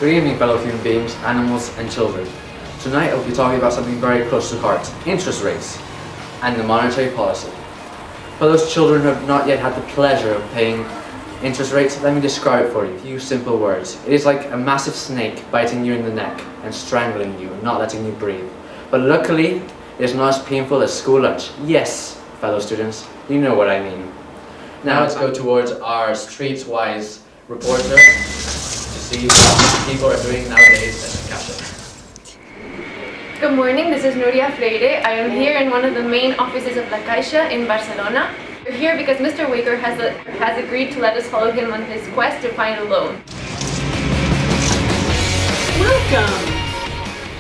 Good evening, fellow human beings, animals and children. Tonight I'll be talking about something very close to heart, interest rates and the monetary policy. For those children who have not yet had the pleasure of paying interest rates, let me describe it for you in a few simple words. It is like a massive snake biting you in the neck and strangling you, not letting you breathe. But luckily, it is not as painful as school lunch. Yes, fellow students, you know what I mean. Now let's go towards our streetwise reporter to see what people are doing nowadays in the Casa. Good morning, this is Nuria Freire. I am here in one of the main offices of La Caixa in Barcelona. We're here because Mr. Waker has agreed to let us follow him on his quest to find a loan. Welcome!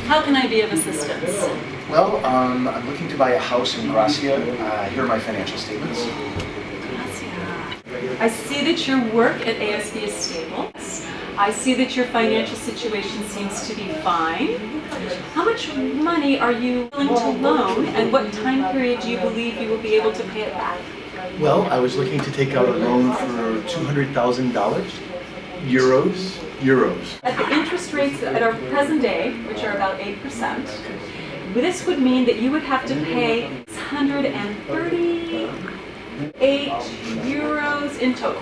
How can I be of assistance? Well, I'm looking to buy a house in Gracia. Here are my financial statements. I see that your work at ASB is stable. I see that your financial situation seems to be fine. How much money are you willing to loan, and what time period do you believe you will be able to pay it back? Well, I was looking to take out a loan for $200,000. Euros. At the interest rates at our present day, which are about 8%, this would mean that you would have to pay 638 euros in total.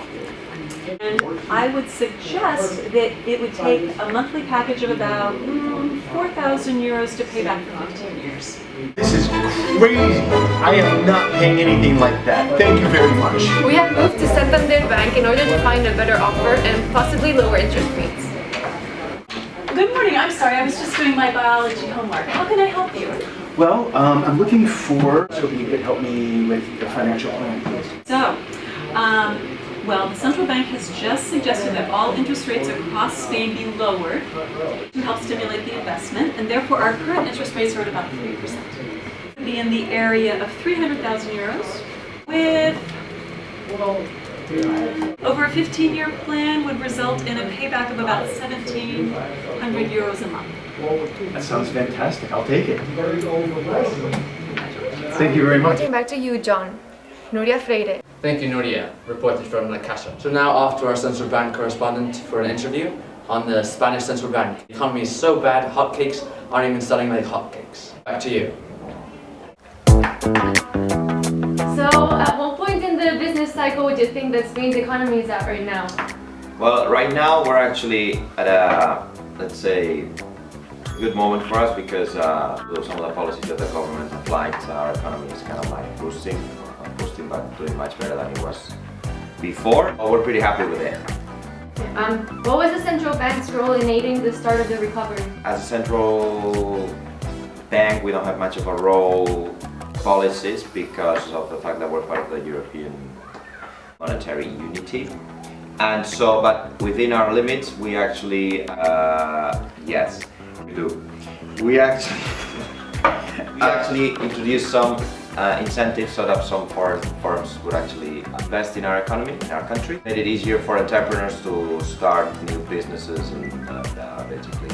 And I would suggest that it would take a monthly package of about 4,000 euros to pay back for 15 years. This is crazy. I am not paying anything like that. Thank you very much. We have moved to Santander Bank in order to find a better offer and possibly lower interest rates. Good morning, I'm sorry, I was just doing my biology homework. How can I help you? Well, I'm looking for, so you could help me with the financial plan, please. So, well, the central bank has just suggested that all interest rates across Spain be lowered to help stimulate the investment, and therefore our current interest rates are at about 3%. It would be in the area of 300,000 euros, with over a 15-year plan would result in a payback of about 1,700 euros a month. That sounds fantastic. I'll take it. Thank you very much. Back to you, John. Nuria Freire. Thank you, Nuria, reported from La Casa. So now off to our central bank correspondent for an interview on the Spanish central bank. The economy is so bad, hotcakes aren't even selling like hotcakes. Back to you. So, at what point in the business cycle would you think that Spain's economy is at right now? Well, right now we're actually at a, let's say, good moment for us because some of the policies that the government applied, our economy is kind of like boosting, but doing much better than it was before. But we're pretty happy with it. What was the central bank's role in aiding the start of the recovery? As a central bank, we don't have much of a role policies because of the fact that we're part of the European monetary unity. And so, but within our limits, we actually, yes, we do. We actually introduced some incentives so that some firms would actually invest in our economy, in our country. Made it easier for entrepreneurs to start new businesses and basically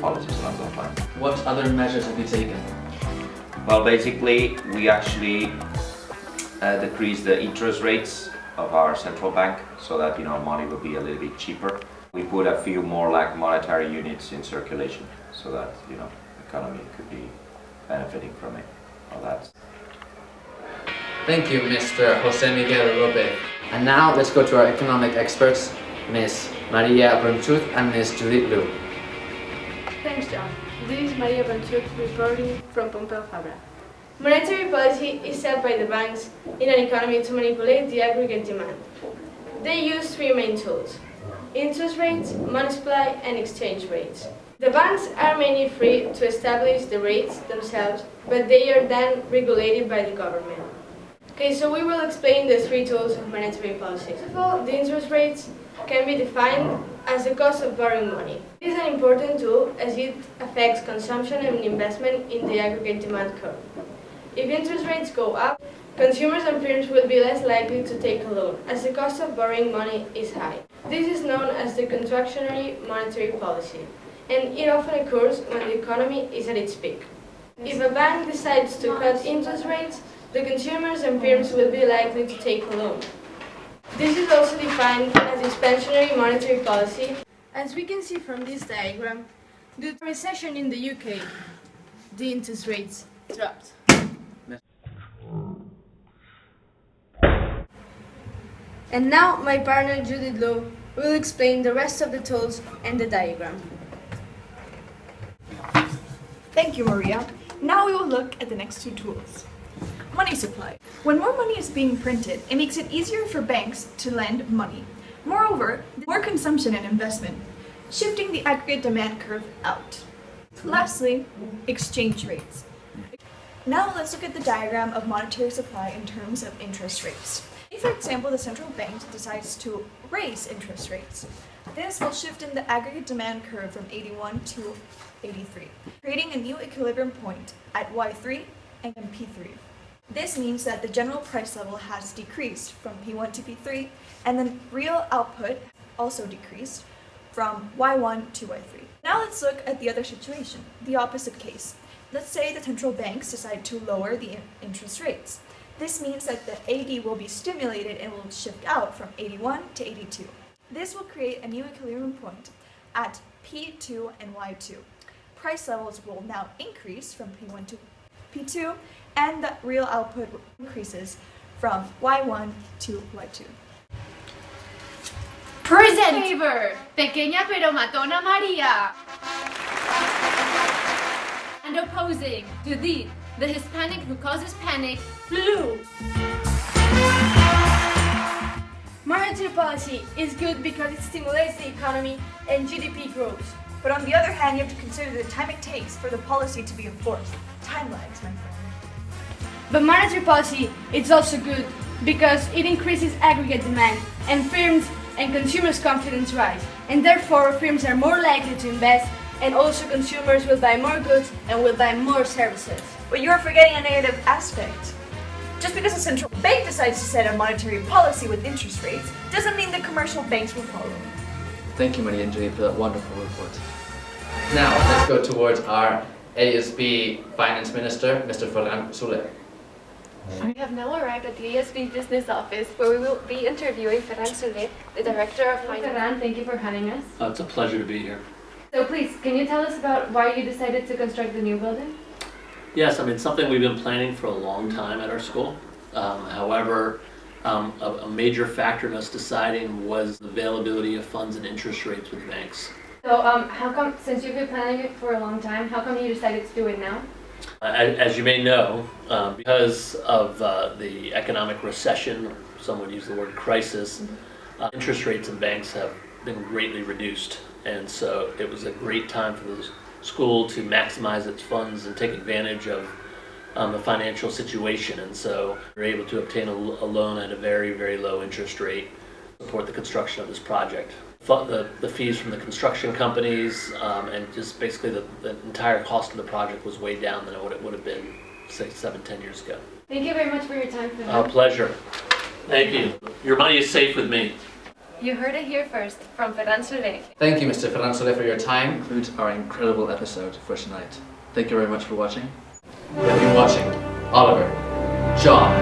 policies along those lines. What other measures have you taken? Well, basically, we actually decreased the interest rates of our central bank so that money will be a little bit cheaper. We put a few more like monetary units in circulation so that the economy could be benefiting from it. All that. Thank you, Mr. Jose Miguel Lopez. And now let's go to our economic experts, Ms. Maria Bronchudis and Ms. Judith. Thanks, John. This is Maria Bronchudis reporting from Pompeu Fabra. Monetary policy is set by the banks in an economy to manipulate the aggregate demand. They use three main tools: interest rates, money supply, and exchange rates. The banks are mainly free to establish the rates themselves, but they are then regulated by the government. Okay, so we will explain the three tools of monetary policy. First of all, the interest rates can be defined as the cost of borrowing money. This is an important tool as it affects consumption and investment in the aggregate demand curve. If interest rates go up, consumers and firms will be less likely to take a loan, as the cost of borrowing money is high. This is known as the contractionary monetary policy, and it often occurs when the economy is at its peak. If a bank decides to cut interest rates, the consumers and firms will be likely to take a loan. This is also defined as expansionary monetary policy, As we can see from this diagram, due to recession in the UK, the interest rates dropped. And now my partner Judith will explain the rest of the tools and the diagram. Thank you, Maria. Now we will look at the next two tools. Money supply. When more money is being printed, it makes it easier for banks to lend money. Moreover, more consumption and investment, shifting the aggregate demand curve out. Lastly, exchange rates. Now let's look at the diagram of monetary supply in terms of interest rates. If, for example, the central bank decides to raise interest rates, this will shift in the aggregate demand curve from 81 to 83, creating a new equilibrium point at Y3 and P3. This means that the general price level has decreased from P1 to P3, and the real output also decreased from Y1 to Y3. Now let's look at the other situation, the opposite case. Let's say the central banks decide to lower the interest rates. This means that the AD will be stimulated and will shift out from 81 to 82. This will create a new equilibrium point at P2 and Y2. Price levels will now increase from P1 to P2, and the real output increases from Y1 to Y2. Present! Favor, pequeña pero matona Maria. And opposing, Judith, the Hispanic who causes panic, Blue. Monetary policy is good because it stimulates the economy and GDP grows. But on the other hand, you have to consider the time it takes for the policy to be enforced. Time lags, my friend. But monetary policy is also good because it increases aggregate demand and firms and consumers' confidence rise. And therefore, firms are more likely to invest, and also consumers will buy more goods and will buy more services. But you're forgetting a negative aspect. Just because a central bank decides to set a monetary policy with interest rates doesn't mean that commercial banks will follow. Thank you, Maria and Judith, for that wonderful report. Now, let's go towards our ASB Finance Minister, Mr. Freire. We have now arrived at the ASB Business Office, where we will be interviewing Ferran Soler, the Director of Finance. Ferran, thank you for having us. It's a pleasure to be here. So please, can you tell us about why you decided to construct the new building? Yes, it's something we've been planning for a long time at our school. However, a major factor in us deciding was the availability of funds and interest rates with banks. So how come, since you've been planning it for a long time, how come you decided to do it now? As you may know, because of the economic recession, or some would use the word crisis, interest rates in banks have been greatly reduced. And so it was a great time for the school to maximize its funds and take advantage of the financial situation. And so we were able to obtain a loan at a very, very low interest rate to support the construction of this project. The fees from the construction companies and just basically the entire cost of the project was way down than what it would have been 6, 7, 10 years ago. Thank you very much for your time, Ferran. Pleasure. Thank you. Your money is safe with me. You heard it here first from Ferran Soler. Thank you, Mr. Ferran Soler, for your time. Concludes our incredible episode for tonight. Thank you very much for watching. We have been watching Oliver, John,